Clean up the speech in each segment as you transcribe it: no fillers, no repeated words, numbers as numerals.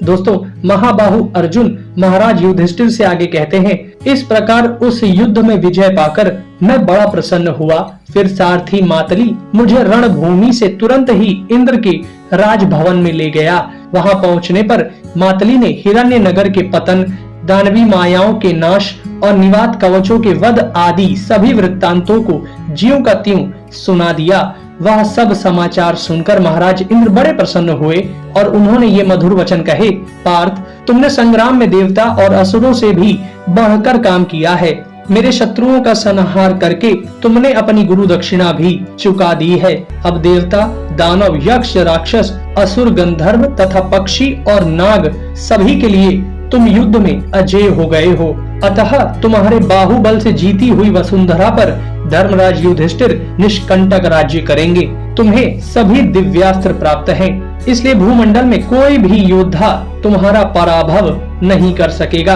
दोस्तों, महाबाहु अर्जुन महाराज युधिष्ठिर से आगे कहते हैं, इस प्रकार उस युद्ध में विजय पाकर मैं बड़ा प्रसन्न हुआ। फिर सारथी मातली मुझे रणभूमि से तुरंत ही इंद्र के राजभवन में ले गया। वहां पहुंचने पर मातली ने हिरण्यनगर के पतन, दानवी मायाओं के नाश और निवात कवचों के वध आदि सभी वृत्तांतों को ज्यों का त्यों सुना दिया। वह सब समाचार सुनकर महाराज इंद्र बड़े प्रसन्न हुए और उन्होंने ये मधुर वचन कहे, पार्थ, तुमने संग्राम में देवता और असुरों से भी बढ़कर काम किया है। मेरे शत्रुओं का संहार करके तुमने अपनी गुरु दक्षिणा भी चुका दी है। अब देवता, दानव, यक्ष, राक्षस, असुर, गंधर्व तथा पक्षी और नाग सभी के लिए तुम युद्ध में अजय हो गए हो। अतः तुम्हारे बाहुबल से जीती हुई वसुंधरा पर धर्मराज युधिष्ठिर निष्कंटक राज्य करेंगे। तुम्हें सभी दिव्यास्त्र प्राप्त हैं, इसलिए भूमंडल में कोई भी योद्धा तुम्हारा पराभव नहीं कर सकेगा।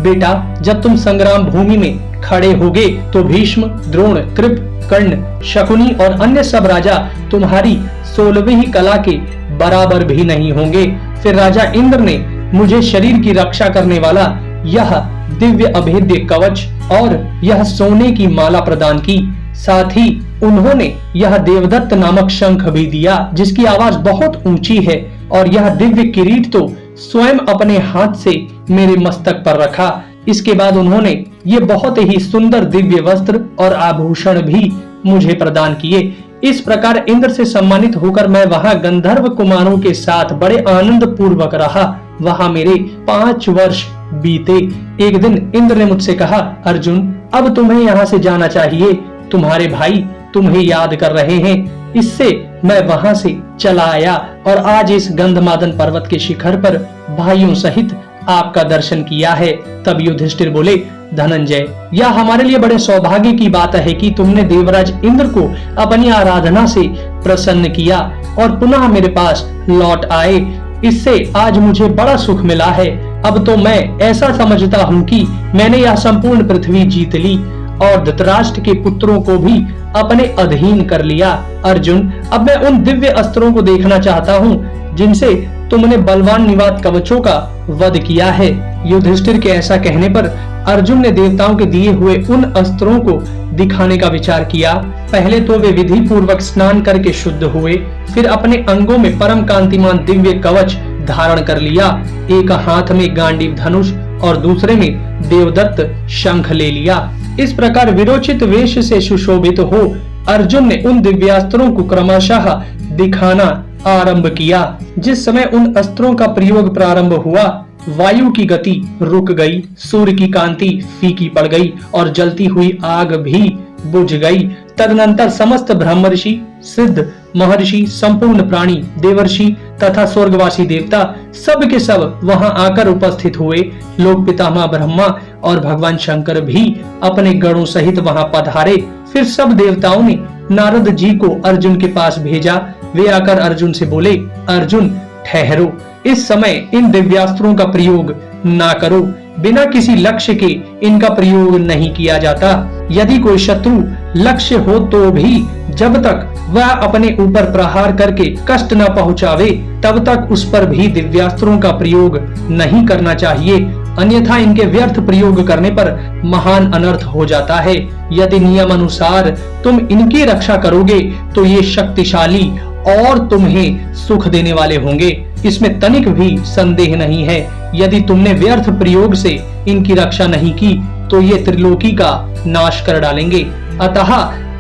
बेटा, जब तुम संग्राम भूमि में खड़े होगे तो भीष्म, द्रोण, कृप, कर्ण, शकुनी और अन्य सब राजा तुम्हारी 16वीं कला के बराबर भी नहीं होंगे। फिर राजा इंद्र ने मुझे शरीर की रक्षा करने वाला यह दिव्य अभेद्य कवच और यह सोने की माला प्रदान की। साथ ही उन्होंने यह देवदत्त नामक शंख भी दिया, जिसकी आवाज बहुत ऊंची है, और यह दिव्य किरीट तो स्वयं अपने हाथ से मेरे मस्तक पर रखा। इसके बाद उन्होंने ये बहुत ही सुंदर दिव्य वस्त्र और आभूषण भी मुझे प्रदान किए। इस प्रकार इंद्र से सम्मानित होकर मैं वहां गंधर्व कुमारों के साथ बड़े आनंद पूर्वक रहा। वहां मेरे 5 वर्ष बीते। एक दिन इंद्र ने मुझसे कहा, अर्जुन, अब तुम्हें यहाँ से जाना चाहिए। तुम्हारे भाई तुम्हें याद कर रहे हैं। इससे मैं वहां से चला आया और आज इस गंधमादन पर्वत के शिखर पर भाइयों सहित आपका दर्शन किया है। तब युधिष्ठिर बोले, धनंजय, यह हमारे लिए बड़े सौभाग्य की बात है कि तुमने देवराज इंद्र को अपनी आराधना से प्रसन्न किया और पुनः मेरे पास लौट आए। इससे आज मुझे बड़ा सुख मिला है। अब तो मैं ऐसा समझता हूँ कि मैंने यह संपूर्ण पृथ्वी जीत ली और धृतराष्ट्र के पुत्रों को भी अपने अधीन कर लिया। अर्जुन, अब मैं उन दिव्य अस्त्रों को देखना चाहता हूँ जिनसे तुमने बलवान निवात कवचों का वध किया है। युधिष्ठिर के ऐसा कहने पर अर्जुन ने देवताओं के दिए हुए उन अस्त्रों को दिखाने का विचार किया। पहले तो वे विधि पूर्वक स्नान करके शुद्ध हुए, फिर अपने अंगों में परम कांतिमान दिव्य कवच धारण कर लिया। एक हाथ में गांडीव धनुष और दूसरे में देवदत्त शंख ले लिया। इस प्रकार विरोचित वेश से सुशोभित हो अर्जुन ने उन दिव्यास्त्रों को क्रमशः दिखाना आरंभ किया। जिस समय उन अस्त्रों का प्रयोग प्रारंभ हुआ, वायु की गति रुक गई, सूर्य की कांति फीकी पड़ गई और जलती हुई आग भी बुझ गई। तदनंतर समस्त ब्रह्मर्षि, सिद्ध, महर्षि, संपूर्ण प्राणी, देवर्षि तथा स्वर्गवासी देवता सब के सब वहां आकर उपस्थित हुए। लोक पितामह ब्रह्मा और भगवान शंकर भी अपने गणों सहित वहां पधारे। फिर सब देवताओं ने नारद जी को अर्जुन के पास भेजा। वे आकर अर्जुन से बोले, अर्जुन, ठहरो, इस समय इन दिव्यास्त्रों का प्रयोग ना करो। बिना किसी लक्ष्य के इनका प्रयोग नहीं किया जाता। यदि कोई शत्रु लक्ष्य हो तो भी जब तक वह अपने ऊपर प्रहार करके कष्ट न पहुंचावे तब तक उस पर भी दिव्यास्त्रों का प्रयोग नहीं करना चाहिए, अन्यथा इनके व्यर्थ प्रयोग करने पर महान अनर्थ हो जाता है। यदि नियम अनुसार तुम इनकी रक्षा करोगे तो ये शक्तिशाली और तुम्हें सुख देने वाले होंगे, इसमें तनिक भी संदेह नहीं है। यदि तुमने व्यर्थ प्रयोग से इनकी रक्षा नहीं की तो ये त्रिलोकी का नाश कर डालेंगे। अतः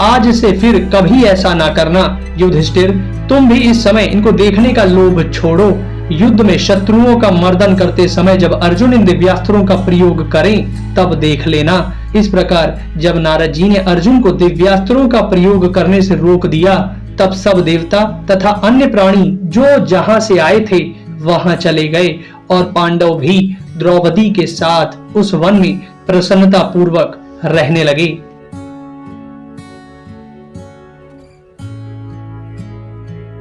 आज से फिर कभी ऐसा ना करना। युधिष्ठिर, तुम भी इस समय इनको देखने का लोभ छोड़ो। युद्ध में शत्रुओं का मर्दन करते समय जब अर्जुन इन दिव्यास्त्रों का प्रयोग करें तब देख लेना। इस प्रकार जब नारद जी ने अर्जुन को दिव्यास्त्रों का प्रयोग करने से रोक दिया तब सब देवता तथा अन्य प्राणी जो जहां से आए थे वहां चले गए और पांडव भी द्रौपदी के साथ उस वन में प्रसन्नता पूर्वक रहने लगे।